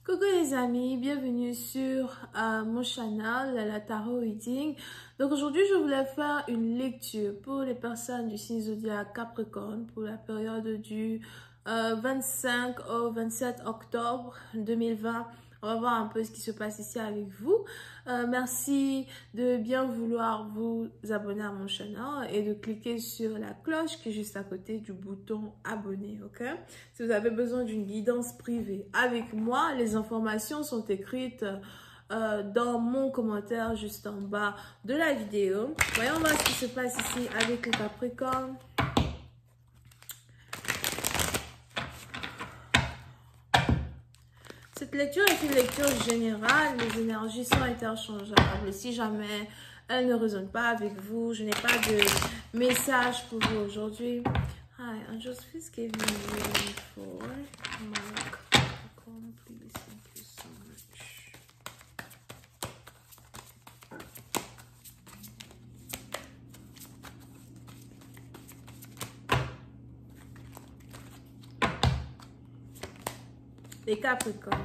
Coucou les amis, bienvenue sur mon channel, la Tarot Reading. Donc aujourd'hui, je voulais faire une lecture pour les personnes du signe zodiaque Capricorne pour la période du 25 au 27 octobre 2020. On va voir un peu ce qui se passe ici avec vous. Merci de bien vouloir vous abonner à mon channel et de cliquer sur la cloche qui est juste à côté du bouton abonner, ok? Si vous avez besoin d'une guidance privée avec moi, les informations sont écrites dans mon commentaire juste en bas de la vidéo. Voyons voir ce qui se passe ici avec le Capricorne. Cette lecture est une lecture générale, les énergies sont interchangeables. Si jamais elles ne résonnent pas avec vous, je n'ai pas de message pour vous aujourd'hui. Hi, Angels, please give me reading for my Capricorn, please. Thank you so much. Les Capricornes.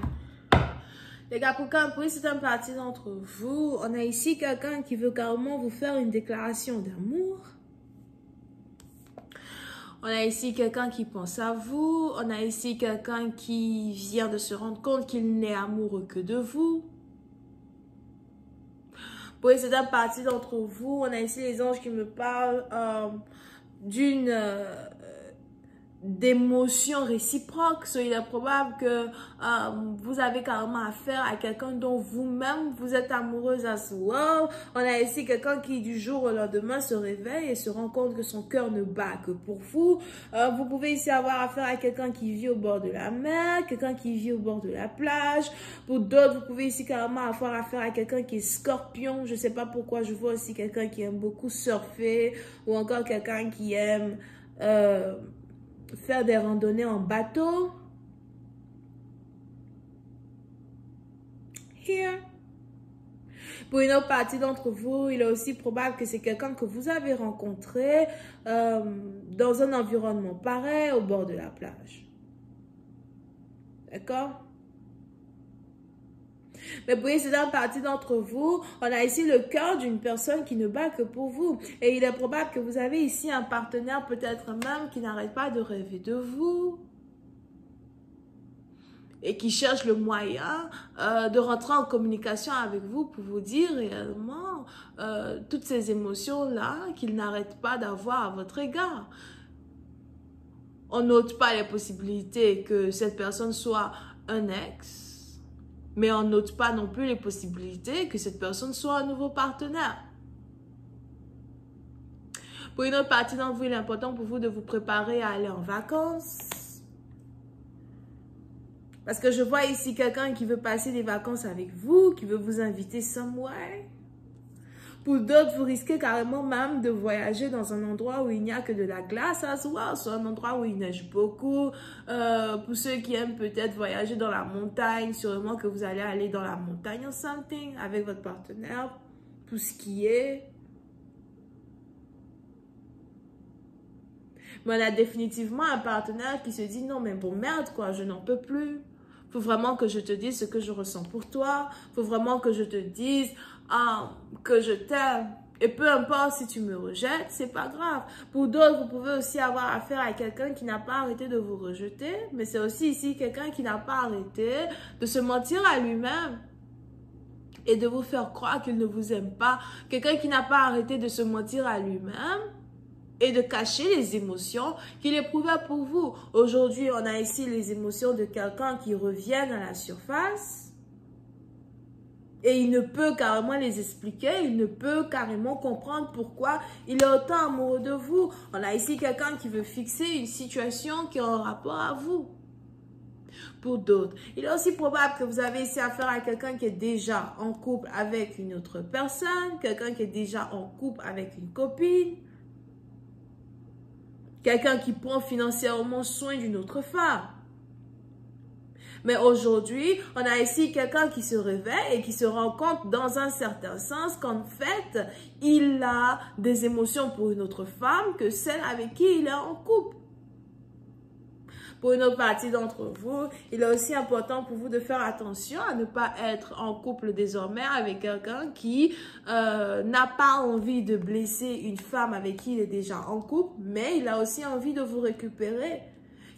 Les Capricornes, pour certaines parties d'entre vous, on a ici quelqu'un qui veut carrément vous faire une déclaration d'amour. On a ici quelqu'un qui pense à vous. On a ici quelqu'un qui vient de se rendre compte qu'il n'est amoureux que de vous. Pour certaines parties d'entre vous, on a ici les anges qui me parlent d'une d'émotions réciproques. Il est probable que vous avez carrément affaire à quelqu'un dont vous-même vous êtes amoureuse à soi. On a ici quelqu'un qui du jour au lendemain se réveille et se rend compte que son cœur ne bat que pour vous. Vous pouvez ici avoir affaire à quelqu'un qui vit au bord de la mer, quelqu'un qui vit au bord de la plage. Pour d'autres, vous pouvez ici carrément avoir affaire à quelqu'un qui est scorpion. Je ne sais pas pourquoi je vois aussi quelqu'un qui aime beaucoup surfer ou encore quelqu'un qui aime faire des randonnées en bateau. Here. Pour une autre partie d'entre vous, il est aussi probable que c'est quelqu'un que vous avez rencontré dans un environnement pareil au bord de la plage. D'accord? Mais pour une partie d'entre vous, on a ici le cœur d'une personne qui ne bat que pour vous. Et il est probable que vous avez ici un partenaire, peut-être même, qui n'arrête pas de rêver de vous. Et qui cherche le moyen de rentrer en communication avec vous pour vous dire réellement toutes ces émotions-là qu'il n'arrête pas d'avoir à votre égard. On n'ôte pas les possibilités que cette personne soit un ex. Mais on n'ôte pas non plus les possibilités que cette personne soit un nouveau partenaire. Pour une autre partie d'entre vous, il est important pour vous de vous préparer à aller en vacances. Parce que je vois ici quelqu'un qui veut passer des vacances avec vous, qui veut vous inviter somewhere. Pour d'autres, vous risquez carrément même de voyager dans un endroit où il n'y a que de la glace à soi, soit un endroit où il neige beaucoup. Pour ceux qui aiment peut-être voyager dans la montagne, sûrement que vous allez aller dans la montagne ou something avec votre partenaire pour skier. Mais on a définitivement un partenaire qui se dit non mais bon merde quoi, je n'en peux plus. Faut vraiment que je te dise ce que je ressens pour toi. Faut vraiment que je te dise que je t'aime. Et peu importe si tu me rejettes, c'est pas grave. Pour d'autres, vous pouvez aussi avoir affaire à quelqu'un qui n'a pas arrêté de vous rejeter. Mais c'est aussi ici quelqu'un qui n'a pas arrêté de se mentir à lui-même et de vous faire croire qu'il ne vous aime pas. Quelqu'un qui n'a pas arrêté de se mentir à lui-même et de cacher les émotions qu'il éprouvait pour vous. Aujourd'hui, on a ici les émotions de quelqu'un qui reviennent à la surface. Et il ne peut carrément les expliquer, il ne peut carrément comprendre pourquoi il est autant amoureux de vous. On a ici quelqu'un qui veut fixer une situation qui est en rapport à vous. Pour d'autres, il est aussi probable que vous avez ici affaire à quelqu'un qui est déjà en couple avec une autre personne, quelqu'un qui est déjà en couple avec une copine, quelqu'un qui prend financièrement soin d'une autre femme. Mais aujourd'hui, on a ici quelqu'un qui se réveille et qui se rend compte dans un certain sens qu'en fait, il a des émotions pour une autre femme que celle avec qui il est en couple. Pour une autre partie d'entre vous, il est aussi important pour vous de faire attention à ne pas être en couple désormais avec quelqu'un qui n'a pas envie de blesser une femme avec qui il est déjà en couple, mais il a aussi envie de vous récupérer.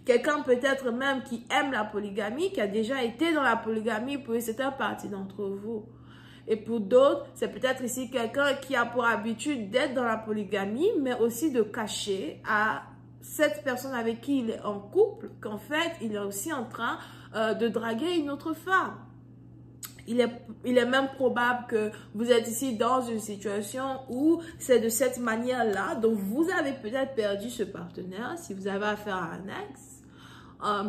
Quelqu'un peut-être même qui aime la polygamie, qui a déjà été dans la polygamie pour une certaine partie d'entre vous. Et pour d'autres, c'est peut-être ici quelqu'un qui a pour habitude d'être dans la polygamie, mais aussi de cacher à cette personne avec qui il est en couple, qu'en fait, il est aussi en train de draguer une autre femme. Il est même probable que vous êtes ici dans une situation où c'est de cette manière-là, donc vous avez peut-être perdu ce partenaire si vous avez affaire à un ex.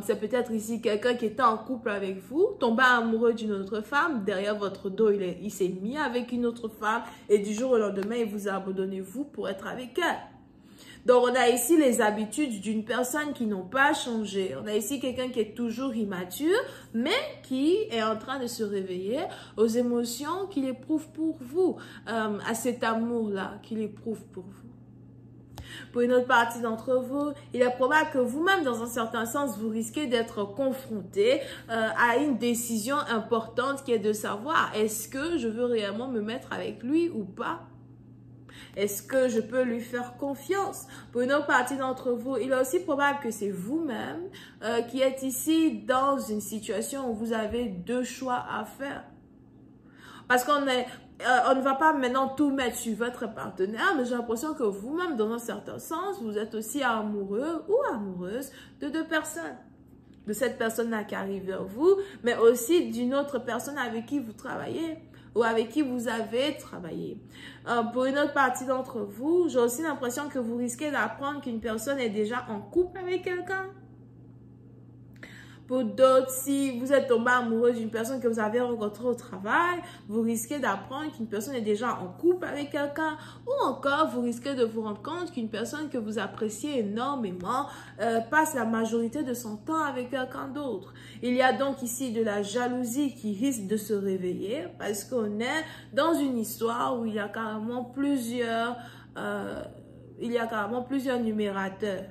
C'est peut-être ici quelqu'un qui était en couple avec vous, tombé amoureux d'une autre femme, derrière votre dos, il s'est mis avec une autre femme et du jour au lendemain, il vous a abandonné vous pour être avec elle. Donc, on a ici les habitudes d'une personne qui n'ont pas changé. On a ici quelqu'un qui est toujours immature, mais qui est en train de se réveiller aux émotions qu'il éprouve pour vous, à cet amour-là qu'il éprouve pour vous. Pour une autre partie d'entre vous, il est probable que vous-même, dans un certain sens, vous risquez d'être confronté à une décision importante qui est de savoir, est-ce que je veux réellement me mettre avec lui ou pas? Est-ce que je peux lui faire confiance? Pour une autre partie d'entre vous, il est aussi probable que c'est vous-même qui êtes ici dans une situation où vous avez deux choix à faire. Parce qu'on ne va pas maintenant tout mettre sur votre partenaire, mais j'ai l'impression que vous-même, dans un certain sens, vous êtes aussi amoureux ou amoureuse de deux personnes. De cette personne-là qui arrive vers vous, mais aussi d'une autre personne avec qui vous travaillez ou avec qui vous avez travaillé. Pour une autre partie d'entre vous, j'ai aussi l'impression que vous risquez d'apprendre qu'une personne est déjà en couple avec quelqu'un. Pour d'autres, si vous êtes tombé amoureux d'une personne que vous avez rencontrée au travail, vous risquez d'apprendre qu'une personne est déjà en couple avec quelqu'un. Ou encore, vous risquez de vous rendre compte qu'une personne que vous appréciez énormément passe la majorité de son temps avec quelqu'un d'autre. Il y a donc ici de la jalousie qui risque de se réveiller parce qu'on est dans une histoire où il y a carrément plusieurs numérateurs.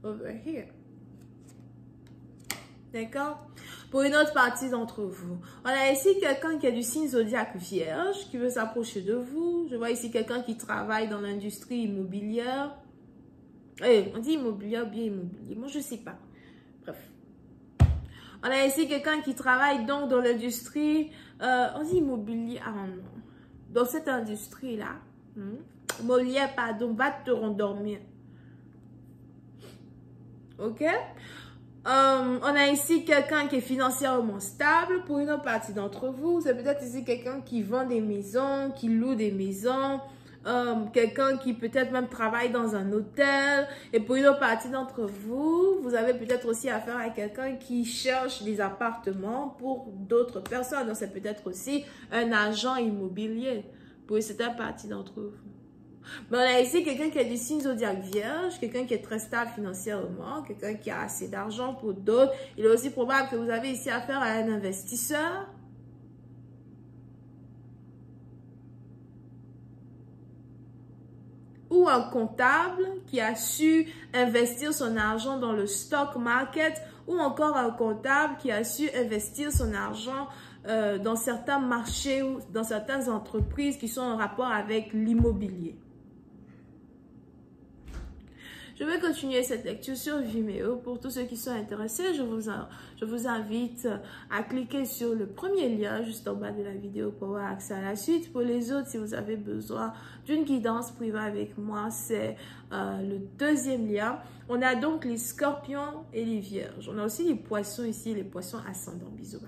Over here. D'accord? Pour une autre partie d'entre vous, on a ici quelqu'un qui a du signe zodiaque vierge, qui veut s'approcher de vous. Je vois ici quelqu'un qui travaille dans l'industrie immobilière. On dit immobilière, bien immobilier. Moi, je ne sais pas. Bref. On a ici quelqu'un qui travaille donc dans l'industrie. On dit immobilier. Ah non. Dans cette industrie-là. Immobilier, pardon, va te rendormir. Ok? On a ici quelqu'un qui est financièrement stable. Pour une autre partie d'entre vous, c'est peut-être ici quelqu'un qui vend des maisons, qui loue des maisons, quelqu'un qui peut-être même travaille dans un hôtel. Et pour une autre partie d'entre vous, vous avez peut-être aussi affaire à quelqu'un qui cherche des appartements pour d'autres personnes. Donc, c'est peut-être aussi un agent immobilier pour une certaine partie d'entre vous. Mais on a ici quelqu'un qui a du signe zodiaque vierge, quelqu'un qui est très stable financièrement, quelqu'un qui a assez d'argent pour d'autres. Il est aussi probable que vous avez ici affaire à un investisseur. Ou un comptable qui a su investir son argent dans le stock market, ou encore un comptable qui a su investir son argent dans certains marchés ou dans certaines entreprises qui sont en rapport avec l'immobilier. Je vais continuer cette lecture sur Vimeo. Pour tous ceux qui sont intéressés, je vous invite à cliquer sur le premier lien juste en bas de la vidéo pour avoir accès à la suite. Pour les autres, si vous avez besoin d'une guidance privée avec moi, c'est le deuxième lien. On a donc les scorpions et les vierges. On a aussi les poissons ici, les poissons ascendants. Bisous.